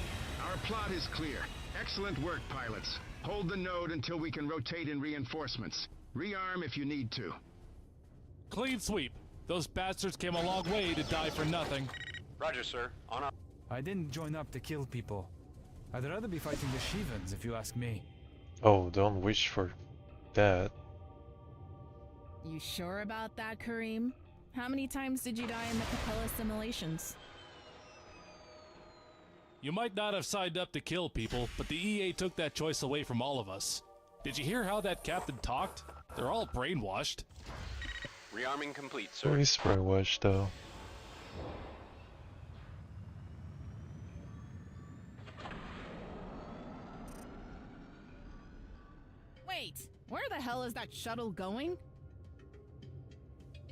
Our plot is clear. Excellent work, pilots. Hold the node until we can rotate in reinforcements. Rearm if you need to. Clean sweep. Those bastards came a long way to die for nothing. Roger, sir. On up. I didn't join up to kill people. I'd rather be fighting the Shivans, if you ask me. Oh, don't wish for that. You sure about that, Kareem? How many times did you die in the Capella simulations? You might not have signed up to kill people, but the EA took that choice away from all of us. Did you hear how that captain talked? They're all brainwashed. Rearming complete, Oh, sir. he's brainwashed though. Wait, where the hell is that shuttle going?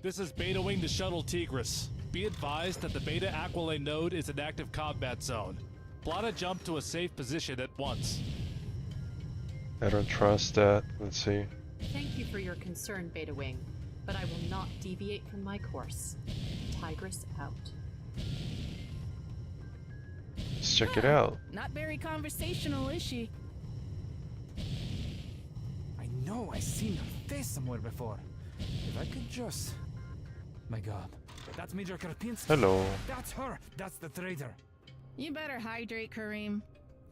This is Beta Wing to Shuttle Tigris. Be advised that the Beta Aquilane node is an active combat zone. Plot a jump to a safe position at once. I don't trust that. Let's see. Thank you for your concern, Beta Wing, but I will not deviate from my course. Tigris out. Let's check it out. Not very conversational, is she? I know I've seen her face somewhere before. If I could just... My god. That's Major Karpinski. Hello. That's her. That's the traitor. You better hydrate, Kareem.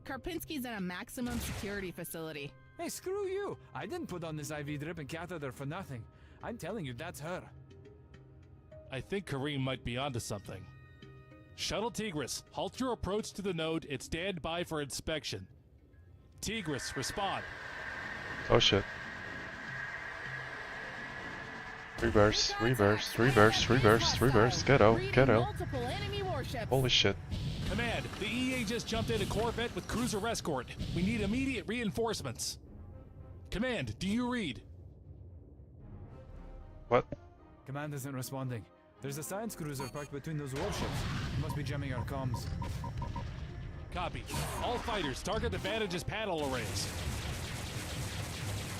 Karpinski's in a maximum security facility. Hey, screw you. I didn't put on this IV drip and catheter for nothing. I'm telling you, that's her. I think Kareem might be onto something. Shuttle Tigris, halt your approach to the node and stand by for inspection. Tigris, respond. Oh shit. Reverse, reverse, reverse, reverse, reverse. Get out, get out. Holy shit. Command, the EA just jumped in a Corvette with cruiser escort. We need immediate reinforcements. Command, do you read? What? Command isn't responding. There's a science cruiser parked between those warships. It must be jamming our comms. Copy. All fighters, target the Vantage's panel arrays.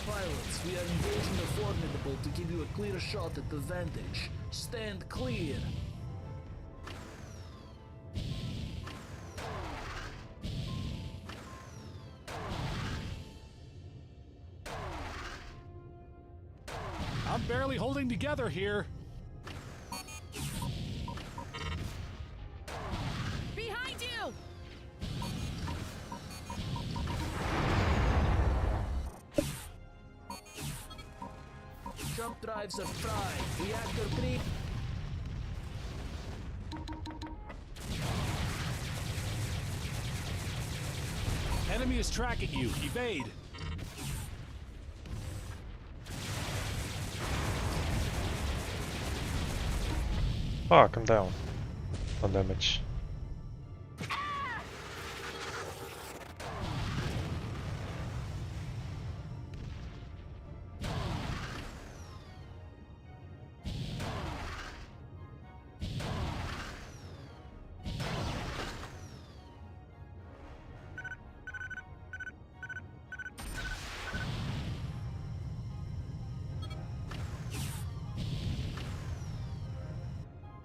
Pilots, we are engaging the Formidable to give you a clear shot at the Vantage. Stand clear. I'm barely holding together here. Behind you! Jump drives are fried. Reactor 3. Enemy is tracking you. Evade. Fuck, I'm down. On damage.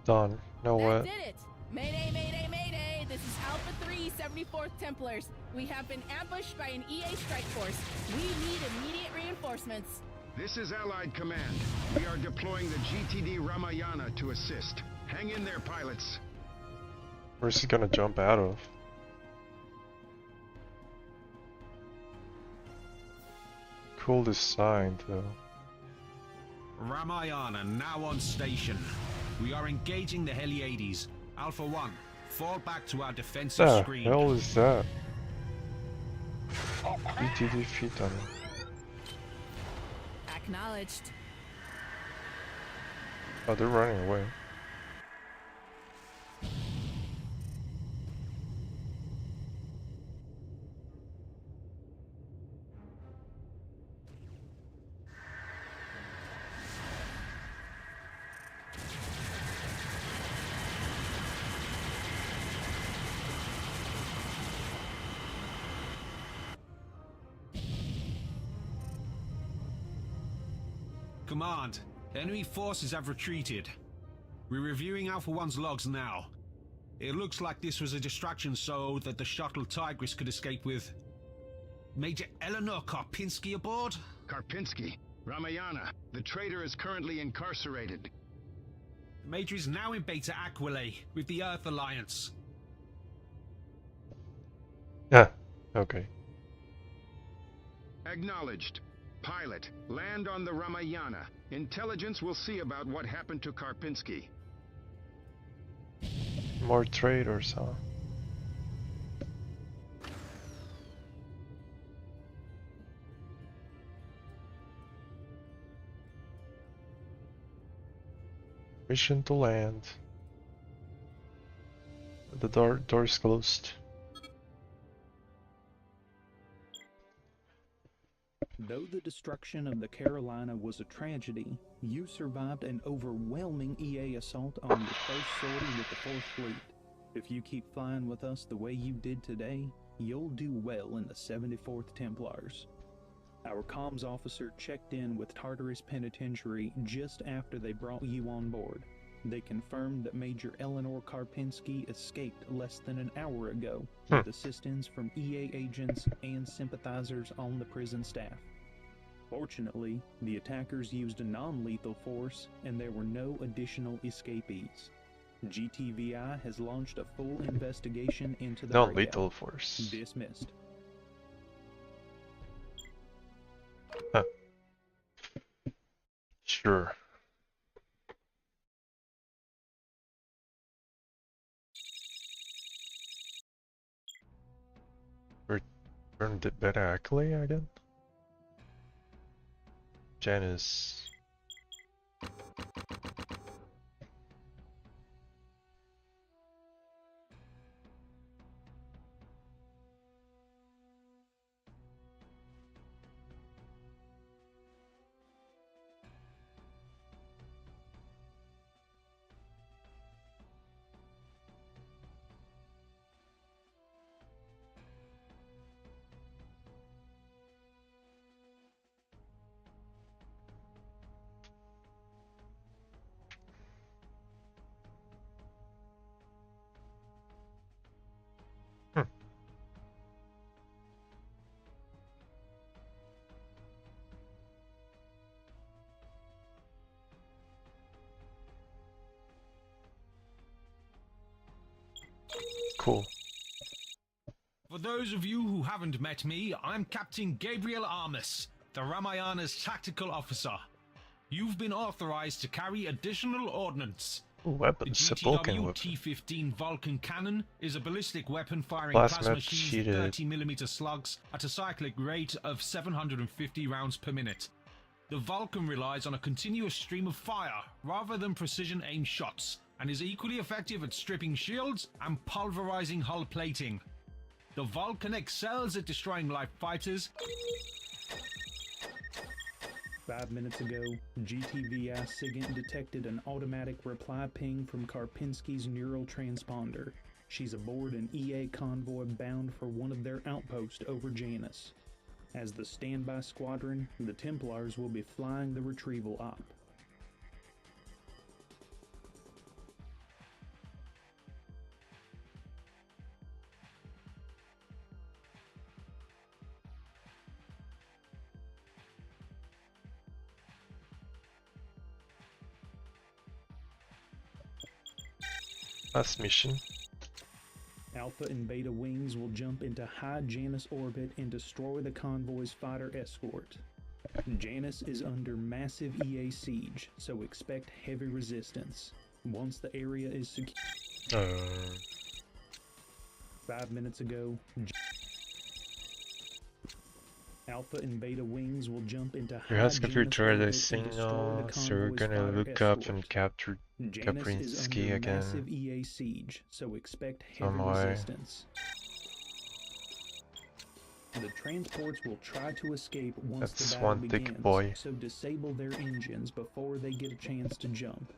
Done. Know what? Did it! Mayday, mayday, mayday! This is Alpha 3, 74th Templars. We have been ambushed by an EA strike force. We need immediate reinforcements. This is Allied Command. We are deploying the GTD Ramayana to assist. Hang in there, pilots. Where's he gonna jump out of? Cool design, though. Ramayana now on station. We are engaging the Heliades. Alpha 1, fall back to our defensive The screen. hell is that? GTD feet on him. Acknowledged. Oh, they're running away. Command, enemy forces have retreated. We're reviewing Alpha 1's logs now. It looks like this was a distraction so that the shuttle Tigris could escape with Major Eleanor Karpinski aboard? Karpinski? Ramayana, the traitor is currently incarcerated. The Major is now in Beta Aquilae with the Earth Alliance. Yeah, okay. Acknowledged. Pilot, land on the Ramayana. Intelligence will see about what happened to Karpinski. More traitors, huh? Mission to land. The door's closed. Though the destruction of the Carolina was a tragedy, you survived an overwhelming EA assault on your first sortie with the 4th Fleet. If you keep flying with us the way you did today, you'll do well in the 74th Templars. Our comms officer checked in with Tartarus Penitentiary just after they brought you on board. They confirmed that Major Eleanor Karpinski escaped less than an hour ago with assistance from EA agents and sympathizers on the prison staff. Fortunately, the attackers used a non-lethal force and there were no additional escapees. GTVI has launched a full investigation into the Non-lethal force. Dismissed. Huh. Sure. Return to Beta Aquilae again? Janice. Cool. For those of you who haven't met me, I'm Captain Gabriel Armus, the Ramayana's tactical officer. You've been authorized to carry additional ordnance. Ooh, weapons, a Vulcan GTW weapon. T-15 Vulcan cannon is a ballistic weapon firing Plasma plasma sheath sheeted. 30mm slugs at a cyclic rate of 750 rounds per minute. The Vulcan relies on a continuous stream of fire rather than precision aim shots, and is equally effective at stripping shields and pulverizing hull plating. The Vulcan excels at destroying light fighters. 5 minutes ago, GTVI SIGINT detected an automatic reply ping from Karpinski's neural transponder. She's aboard an EA convoy bound for one of their outposts over Janus. As the standby squadron, the Templars will be flying the retrieval op. Last mission. Alpha and Beta wings will jump into high Janus orbit and destroy the convoy's fighter escort. Janus is under massive EA siege, so expect heavy resistance. Once the area is secure. 5 minutes ago, Alpha and Beta wings will jump into high Your house computer Janus tried a orbit and destroy signal, the so we're convoy's gonna fighter look up escort. and capture Janus is Kaprinski under again. massive EA siege, so expect heavy Some way. resistance. The transports will try to escape once That's the battle one begins, thick boy. so disable their engines before they get a chance to jump.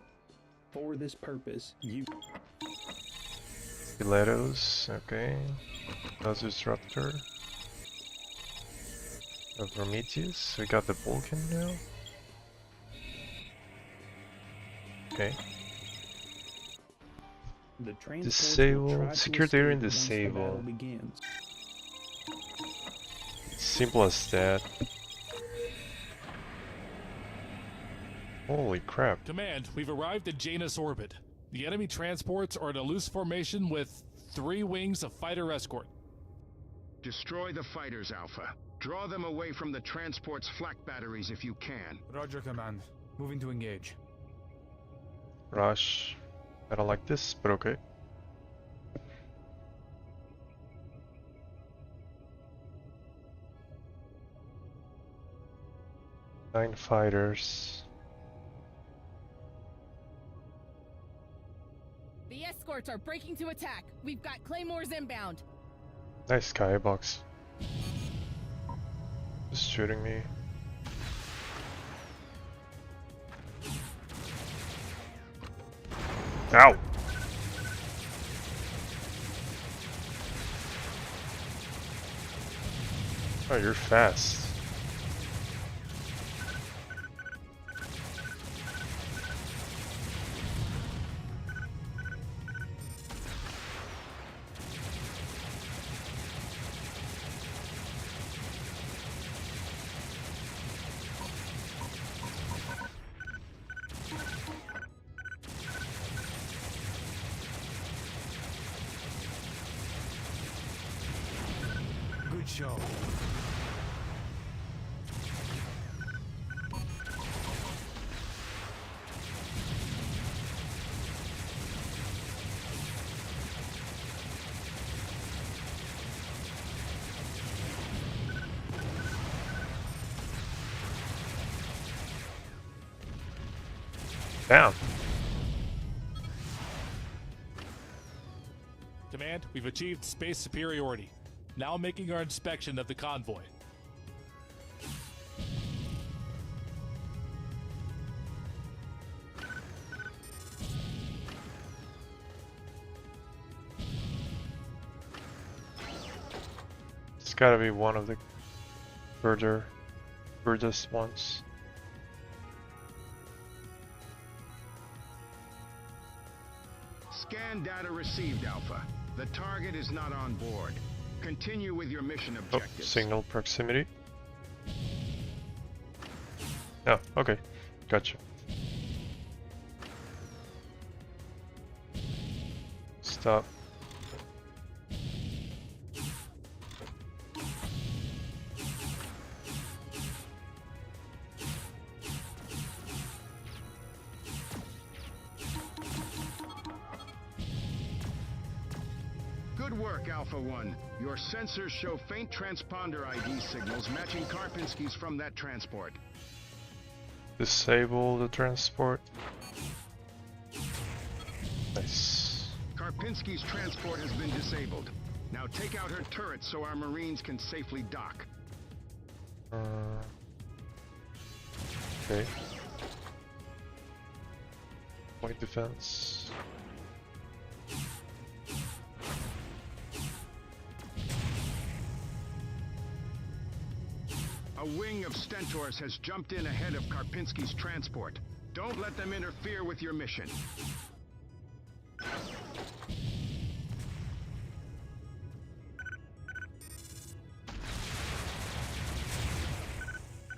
For this purpose, you... Stilettos, okay. Nose Disruptor. A Prometheus, we got the Vulcan now. Okay. The transports will Disable, try to secure the area and escape once the battle disable. begins. Simple as that. Holy crap. Command, we've arrived at Janus orbit. The enemy transports are in a loose formation with 3 wings of fighter escort. Destroy the fighters, Alpha. Draw them away from the transport's flak batteries if you can. Roger, Command. Moving to engage. Rush. I don't like this, but okay. Nine fighters. The escorts are breaking to attack. We've got claymores inbound. Nice skybox. Just shooting me. Ow! Oh, you're fast. Good show. Damn. Command, we've achieved space superiority. Now making our inspection of the convoy. It's gotta be one of the furthest ones. Scan data received, Alpha. The target is not on board. Continue with your mission Oh, objectives. signal proximity. Oh, okay. Gotcha. Stop. Good work, Alpha 1. Your sensors show faint transponder ID signals matching Karpinski's from that transport. Disable the transport. Nice. Karpinski's transport has been disabled. Now take out her turret so our Marines can safely dock. Okay. Point defense. A wing of Stentors has jumped in ahead of Karpinski's transport. Don't let them interfere with your mission.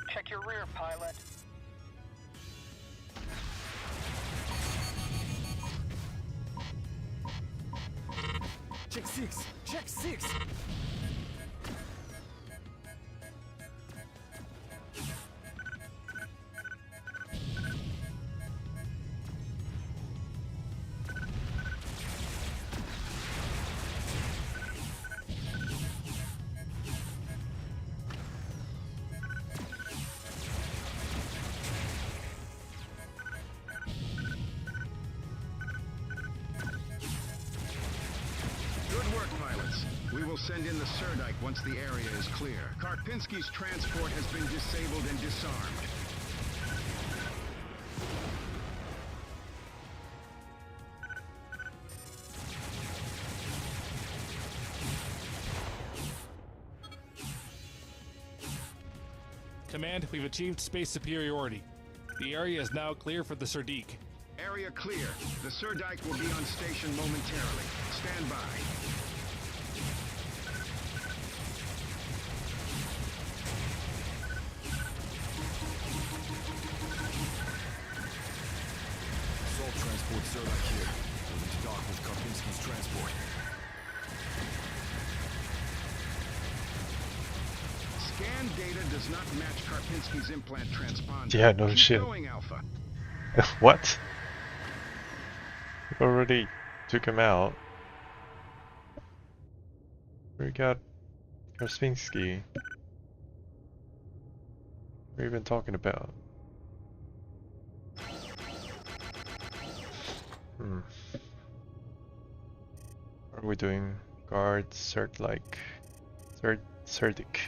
Check your rear, pilot. Check 6! Check 6! Send in the Serdike once the area is clear. Karpinski's transport has been disabled and disarmed. Command, we've achieved space superiority. The area is now clear for the Serdike. Area clear. The Serdike will be on station momentarily. Stand by. Transport Serdike here. Moving to dock with Karpinski's transport. Scan data does not match Karpinski's implant transponder. Yeah, no Keep shit. Going, Alpha. What? We already took him out. We got Karpinski. What are you even talking about? What are we doing? Guard, Serdike. Serdike.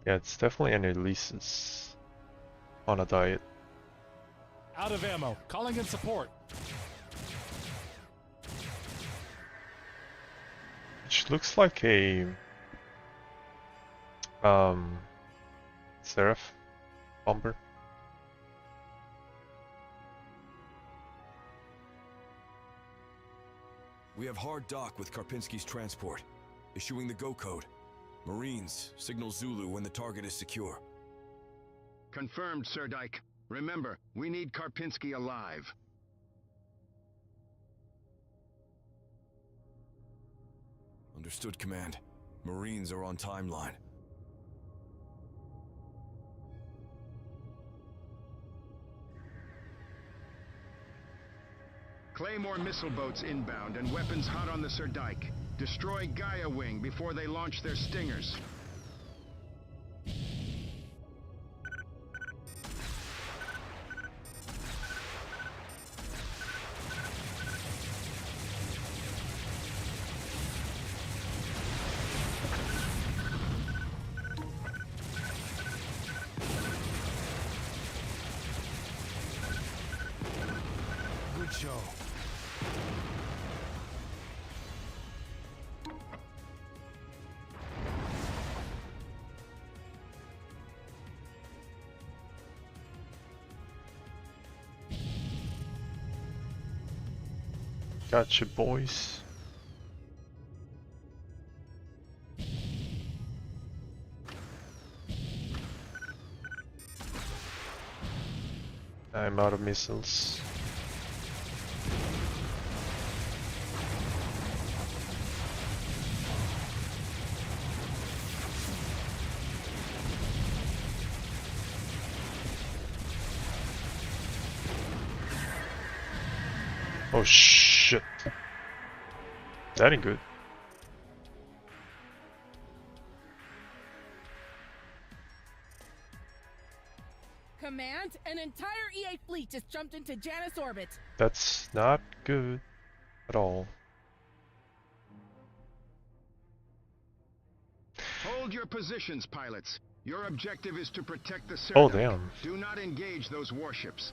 Yeah, it's definitely an Elise's on a diet. Out of ammo. Calling in support. Which looks like a Seraph bomber. We have hard dock with Karpinski's transport. Issuing the go code. Marines, signal Zulu when the target is secure. Confirmed, Serdike. Remember, we need Karpinski alive. Understood, Command. Marines are on timeline. Claymore missile boats inbound and weapons hot on the Serdike. Destroy Gaia Wing before they launch their stingers. Good show. Gotcha, boys. I'm out of missiles. Oh shit. That ain't good. Command, an entire EA fleet just jumped into Janus orbit. That's not good at all. Hold your positions, pilots. Your objective is to protect the Oh Cerdoc. damn. Do not engage those warships.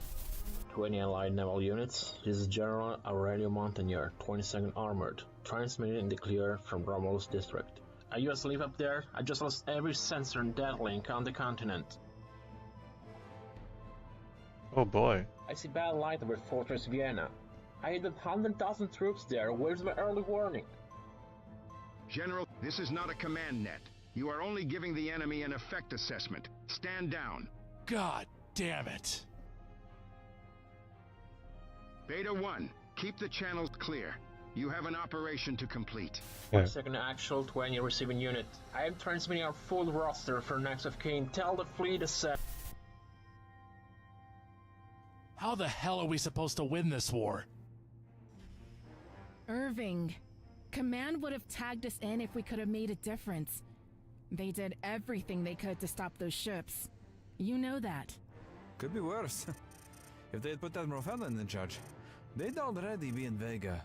20 Allied naval units. This is General Aurelio Montagnier, 22nd Armored, transmitting in the clear from Romulus District. Are you asleep up there? I just lost every sensor and data link on the continent. Oh boy. I see bad light over Fortress Vienna. I had 100,000 troops there. Where's my early warning? General, this is not a command net. You are only giving the enemy an effect assessment. Stand down. God damn it. Beta 1, keep the channels clear. You have an operation to complete. Yeah. Second actual 20 receiving unit. I am transmitting our full roster for next of kin. Tell the fleet to set. How the hell are we supposed to win this war? Irving, Command would have tagged us in if we could have made a difference. They did everything they could to stop those ships. You know that. Could be worse. If they had put Admiral Fallon in charge, they'd already be in Vega.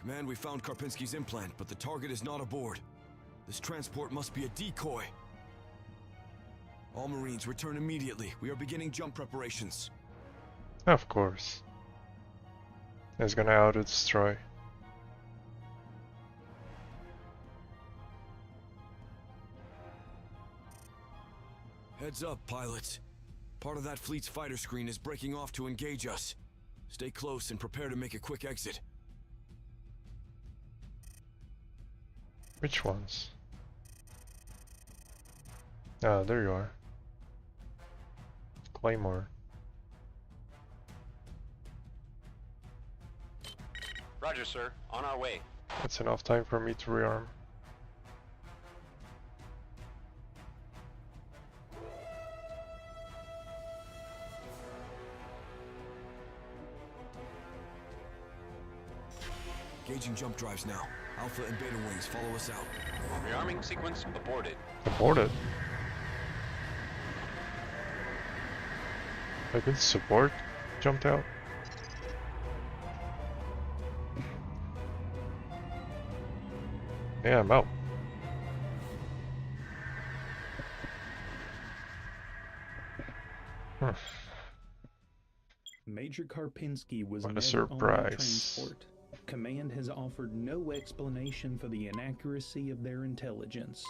Command, we found Karpinski's implant, but the target is not aboard. This transport must be a decoy. All Marines, return immediately. We are beginning jump preparations. Of course. It's gonna auto-destroy. Heads up, pilots. Part of that fleet's fighter screen is breaking off to engage us. Stay close and prepare to make a quick exit. Which ones? Ah, there you are. Claymore. Roger, sir. On our way. That's enough time for me to rearm. Gauging jump drives now. Alpha and Beta wings, follow us out. Rearming sequence aborted. Aborted? I think support jumped out. Yeah, I'm out. Major Karpinski was What a never surprise. on the transport. Command has offered no explanation for the inaccuracy of their intelligence.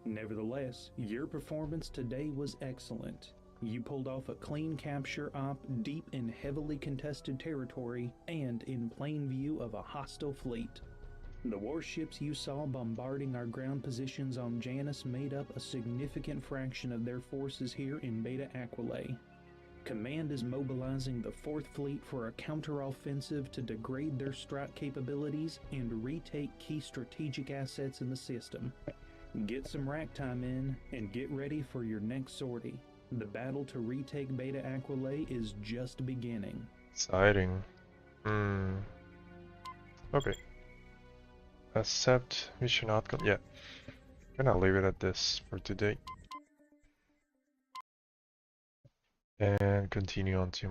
Nevertheless, your performance today was excellent. You pulled off a clean capture op deep in heavily contested territory and in plain view of a hostile fleet. The warships you saw bombarding our ground positions on Janus made up a significant fraction of their forces here in Beta Aquila. Command is mobilizing the 4th Fleet for a counteroffensive to degrade their strike capabilities and retake key strategic assets in the system. Get some rack time in and get ready for your next sortie. The battle to retake Beta Aquila is just beginning. Exciting. Okay. Accept mission outcome. Yeah. I'm gonna leave it at this for today. And continue on to